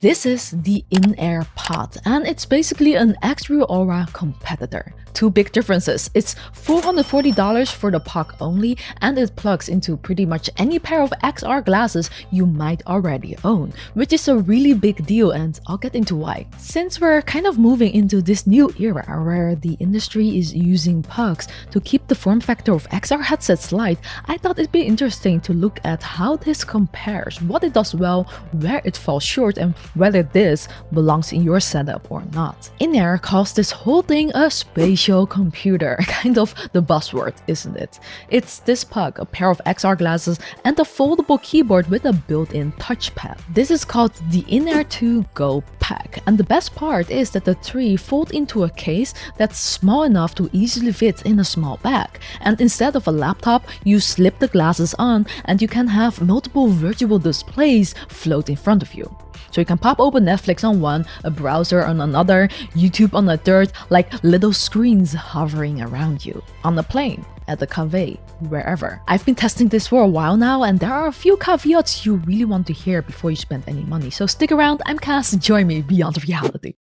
This is the INAIR Pod, and it's basically an XREAL Aura competitor. Two big differences: it's $440 for the puck only, and it plugs into pretty much any pair of XR glasses you might already own, which is a really big deal, and I'll get into why. Since we're kind of moving into this new era where the industry is using pucks to keep the form factor of XR headsets light, I thought it'd be interesting to look at how this compares, what it does well, where it falls short, and whether this belongs in your setup or not. INAIR calls this whole thing a spatial computer, kind of the buzzword, isn't it? It's this puck, a pair of XR glasses, and a foldable keyboard with a built-in touchpad. This is called the INAIR 2 Go Pack, and the best part is that the three fold into a case that's small enough to easily fit in a small bag, and instead of a laptop, you slip the glasses on and you can have multiple virtual displays float in front of you. So you can pop open Netflix on one, a browser on another, YouTube on a third, like little screens hovering around you. On a plane, at the cafe, wherever. I've been testing this for a while now, and there are a few caveats you really want to hear before you spend any money. So stick around, I'm Cass, join me beyond reality.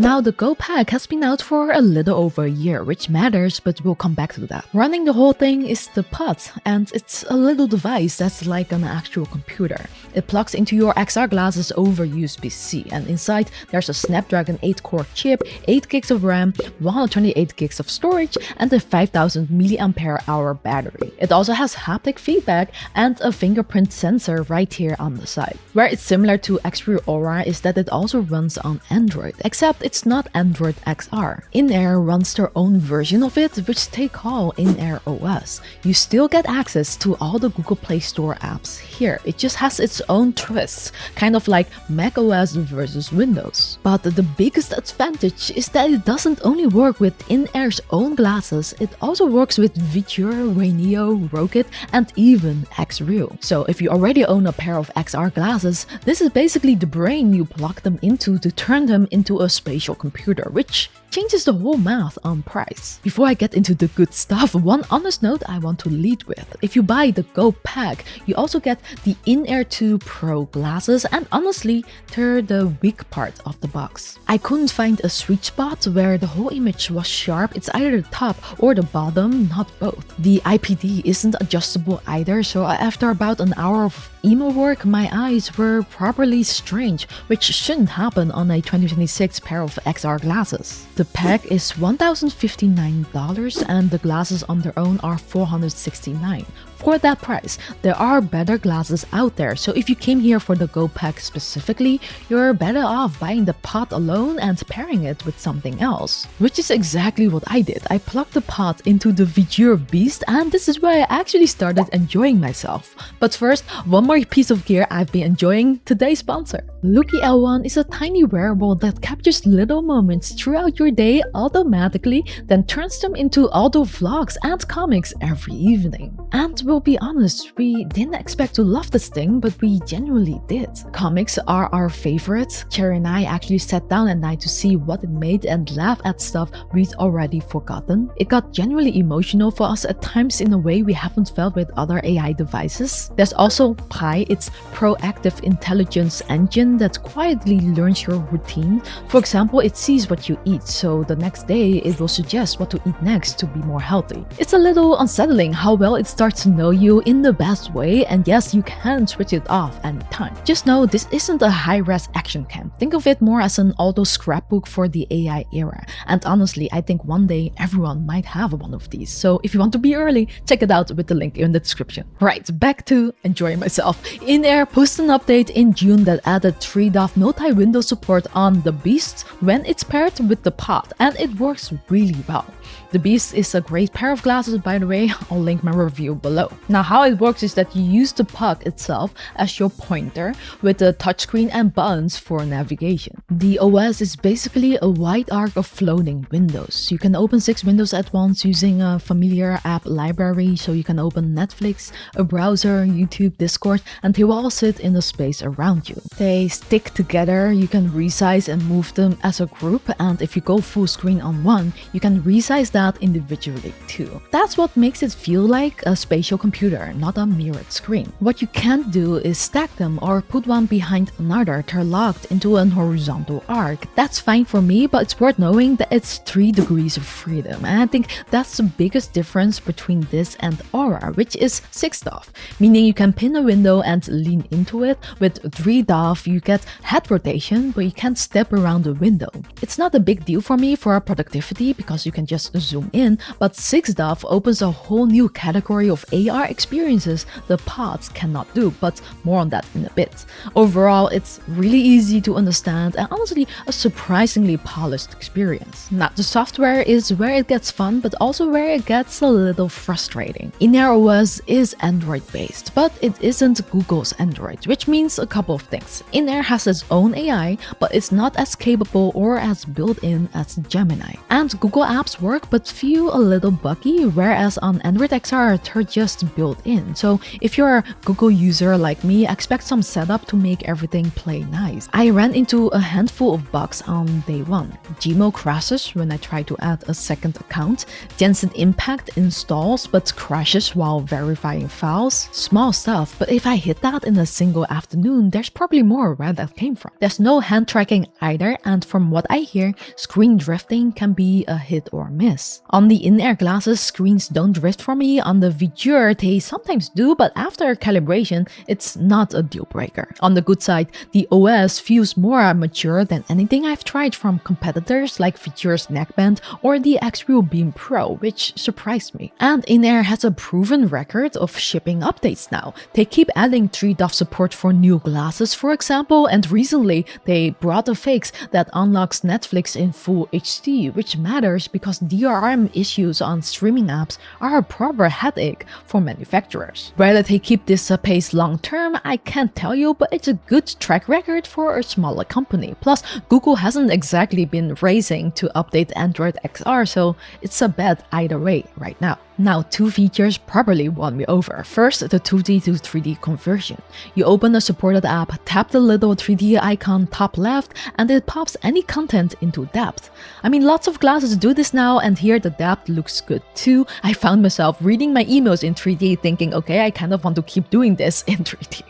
Now, the Go Pack has been out for a little over a year, which matters, but we'll come back to that. Running the whole thing is the Pod, and it's a little device that's like an actual computer. It plugs into your XR glasses over USB-C, and inside there's a Snapdragon 8-core chip, 8 gigs of RAM, 128 gigs of storage, and a 5000 mAh battery. It also has haptic feedback and a fingerprint sensor right here on the side. Where it's similar to XREAL Aura is that it also runs on Android, except it's not Android XR. INAIR runs their own version of it, which they call INAIR OS. You still get access to all the Google Play Store apps here. It just has its own twists, kind of like macOS versus Windows. But the biggest advantage is that it doesn't only work with INAIR's own glasses, it also works with VITURE, Raineo, Rocket, and even XREAL. So if you already own a pair of XR glasses, this is basically the brain you plug them into to turn them into a spatial computer, which changes the whole math on price. Before I get into the good stuff, one honest note I want to lead with. If you buy the Go Pack, you also get the INAIR 2 Pro glasses, and honestly, they're the weak part of the box. I couldn't find a sweet spot where the whole image was sharp. It's either the top or the bottom, not both. The IPD isn't adjustable either, so after about an hour of emo work, my eyes were properly strained, which shouldn't happen on a 2026 pair of XR glasses. The pack is $1,059 and the glasses on their own are $469. For that price, there are better glasses out there, so if you came here for the Go Pack specifically, you're better off buying the Pod alone and pairing it with something else. Which is exactly what I did. I plugged the Pod into the VITURE Beast, and this is where I actually started enjoying myself. But first, one more piece of gear I've been enjoying, today's sponsor. Looky L1 is a tiny wearable that captures little moments throughout your day automatically, then turns them into audio vlogs and comics every evening. And we'll be honest, we didn't expect to love this thing, but we genuinely did. Comics are our favorites. Cherry and I actually sat down at night to see what it made and laugh at stuff we'd already forgotten. It got genuinely emotional for us at times in a way we haven't felt with other AI devices. There's also Pi, its proactive intelligence engine that quietly learns your routine. For example, it sees what you eat, so the next day it will suggest what to eat next to be more healthy. It's a little unsettling how well it starts to know you in the best way, and yes, you can switch it off anytime. Just know this isn't a high-res action cam. Think of it more as an auto scrapbook for the AI era. And honestly, I think one day everyone might have one of these. So if you want to be early, check it out with the link in the description. Right, back to enjoying myself. INAIR posted an update in June that added 3DOF multi-window support on the Beast when it's paired with the Pod, and it works really well. The Beast is a great pair of glasses, by the way. I'll link my review below. Now, how it works is that you use the puck itself as your pointer with the touchscreen and buttons for navigation. The OS is basically a wide arc of floating windows. You can open 6 windows at once using a familiar app library, so you can open Netflix, a browser, YouTube, Discord, and they will all sit in the space around you. They stick together, you can resize and move them as a group, and if you go full screen on one, you can resize that individually too. That's what makes it feel like a spatial computer, not a mirrored screen. What you can't do is stack them or put one behind another to locked into an horizontal arc. That's fine for me, but it's worth knowing that it's 3 degrees of freedom, and I think that's the biggest difference between this and Aura, which is 6 DoF, meaning you can pin a window and lean into it. With 3 DoF, you get head rotation, but you can't step around the window. It's not a big deal for me for productivity because you can just zoom in, but 6 DoF opens a whole new category of AR experiences the pods cannot do, but more on that in a bit. Overall, it's really easy to understand and honestly a surprisingly polished experience. Now, the software is where it gets fun, but also where it gets a little frustrating. INAIR OS is Android based, but it isn't Google's Android, which means a couple of things. INAIR has its own AI, but it's not as capable or as built-in as Gemini. And Google apps work but feel a little buggy, whereas on Android XR they're just built in. So if you're a Google user like me, expect some setup to make everything play nice. I ran into a handful of bugs on day one. Gmail crashes when I try to add a second account. Genshin Impact installs but crashes while verifying files. Small stuff, but if I hit that in a single afternoon, there's probably more where that came from. There's no hand tracking either, and from what I hear, screen drifting can be a hit or miss. On the INAIR glasses, screens don't drift for me. On the VITURE, they sometimes do, but after calibration, it's not a deal breaker. On the good side, the OS feels more mature than anything I've tried from competitors like VITURE's neckband or the XREAL Beam Pro, which surprised me. And INAIR has a proven record of shipping updates now. They keep adding 3 DoF support for new glasses, for example, and recently they brought a fix that unlocks Netflix in full HD, which matters because DRM issues on streaming apps are a proper headache for manufacturers. Whether they keep this pace long term, I can't tell you, but it's a good track record for a smaller company. Plus, Google hasn't exactly been racing to update Android XR, so it's a bet either way right now. Now, 2 features probably won me over. First, the 2D to 3D conversion. You open a supported app, tap the little 3D icon top left, and it pops any content into depth. I mean, lots of glasses do this now, and here the depth looks good too. I found myself reading my emails in 3D thinking, okay, I kind of want to keep doing this in 3D.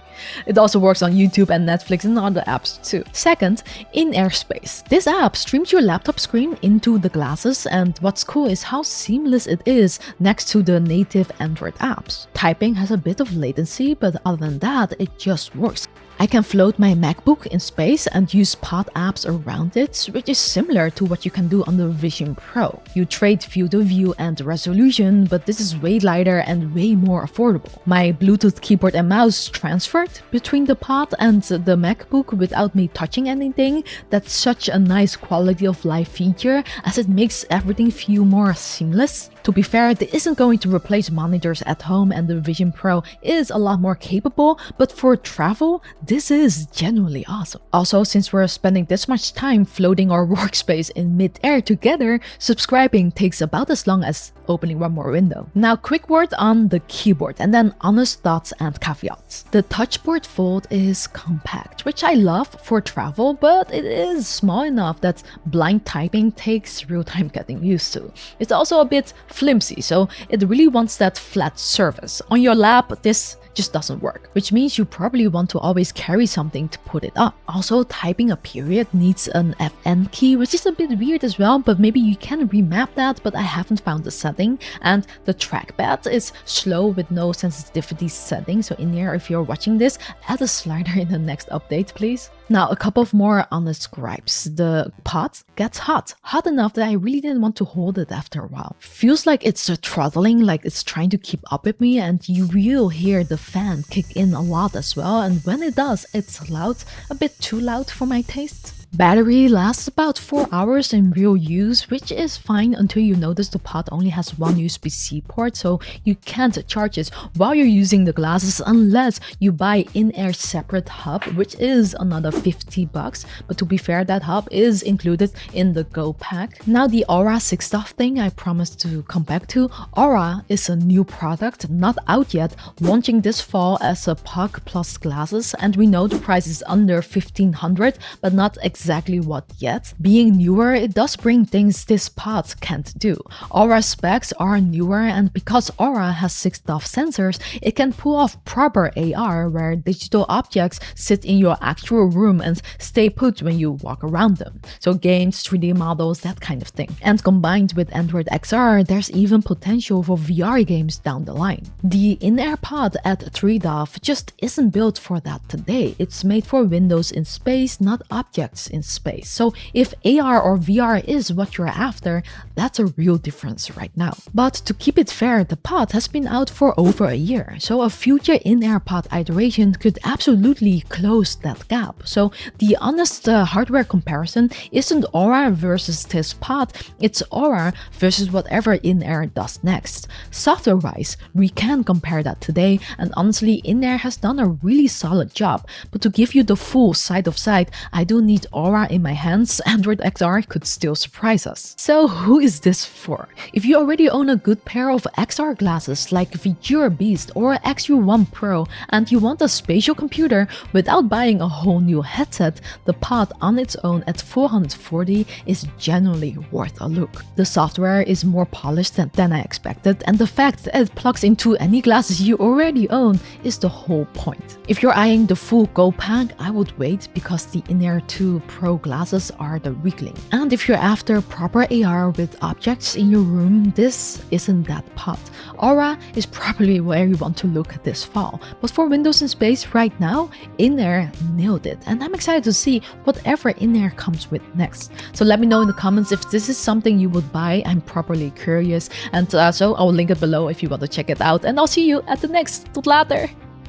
It also works on YouTube and Netflix and other apps too. Second, INAIR Space. This app streams your laptop screen into the glasses, and what's cool is how seamless it is next to the native Android apps. Typing has a bit of latency, but other than that, it just works. I can float my MacBook in space and use pod apps around it, which is similar to what you can do on the Vision Pro. You trade field of view and resolution, but this is way lighter and way more affordable. My Bluetooth keyboard and mouse transferred between the pod and the MacBook without me touching anything. That's such a nice quality of life feature, as it makes everything feel more seamless. To be fair, this isn't going to replace monitors at home, and the Vision Pro is a lot more capable, but for travel, this is genuinely awesome. Also, since we're spending this much time floating our workspace in mid-air together, subscribing takes about as long as opening one more window. Now, quick word on the keyboard, and then honest thoughts and caveats. The Touchboard Fold is compact, which I love for travel, but it is small enough that blind typing takes real time getting used to. It's also a bit flimsy, so it really wants that flat surface. On your lap, this just doesn't work, which means you probably want to always carry something to put it up. Also, typing a period needs an FN key, which is a bit weird as well, but maybe you can remap that, but I haven't found the setting. And the trackpad is slow with no sensitivity setting, so INAIR, if you're watching this, add a slider in the next update, please. Now, a couple of more honest gripes. The pod gets hot enough that I really didn't want to hold it after a while. Feels like it's throttling, like it's trying to keep up with me, and you will hear the fan kick in a lot as well, and when it does, it's loud, a bit too loud for my taste. Battery lasts about 4 hours in real use, which is fine until you notice the pod only has one USB-C port, so you can't charge it while you're using the glasses unless you buy INAIR's separate hub, which is another $50. But to be fair, that hub is included in the Go pack. Now, the Aura 6 DoF thing I promised to come back to. Aura is a new product, not out yet, launching this fall as a POC plus glasses, and we know the price is under $1,500, but not exactly exactly what yet. Being newer, it does bring things this pod can't do. Aura specs are newer, and because Aura has 6 depth sensors, it can pull off proper AR where digital objects sit in your actual room and stay put when you walk around them. So games, 3D models, that kind of thing. And combined with Android XR, there's even potential for VR games down the line. The INAIR Pod at 3 depth just isn't built for that today. It's made for windows in space, not objects in space. So if AR or VR is what you're after, that's a real difference right now. But to keep it fair, the pod has been out for over a year, so a future INAIR Pod iteration could absolutely close that gap. So the honest hardware comparison isn't Aura versus this pod, it's Aura versus whatever INAIR does next. Software-wise, we can compare that today, and honestly, INAIR has done a really solid job. But to give you the full side-of-side, I do need Aura in my hands. Android XR could still surprise us. So who is this for? If you already own a good pair of XR glasses like VITURE Beast or XREAL One Pro and you want a spatial computer without buying a whole new headset, the pod on its own at $440 is genuinely worth a look. The software is more polished than I expected, and the fact that it plugs into any glasses you already own is the whole point. If you're eyeing the full Go pack, I would wait because the INAIR 2 Pro glasses are the weakling. And if you're after proper AR with objects in your room, this isn't that pod. Aura is probably where you want to look this fall. But for Windows in Space right now, INAIR nailed it. And I'm excited to see whatever INAIR comes with next. So let me know in the comments if this is something you would buy. I'm properly curious. And so I'll link it below if you want to check it out. And I'll see you at the next. Tot later!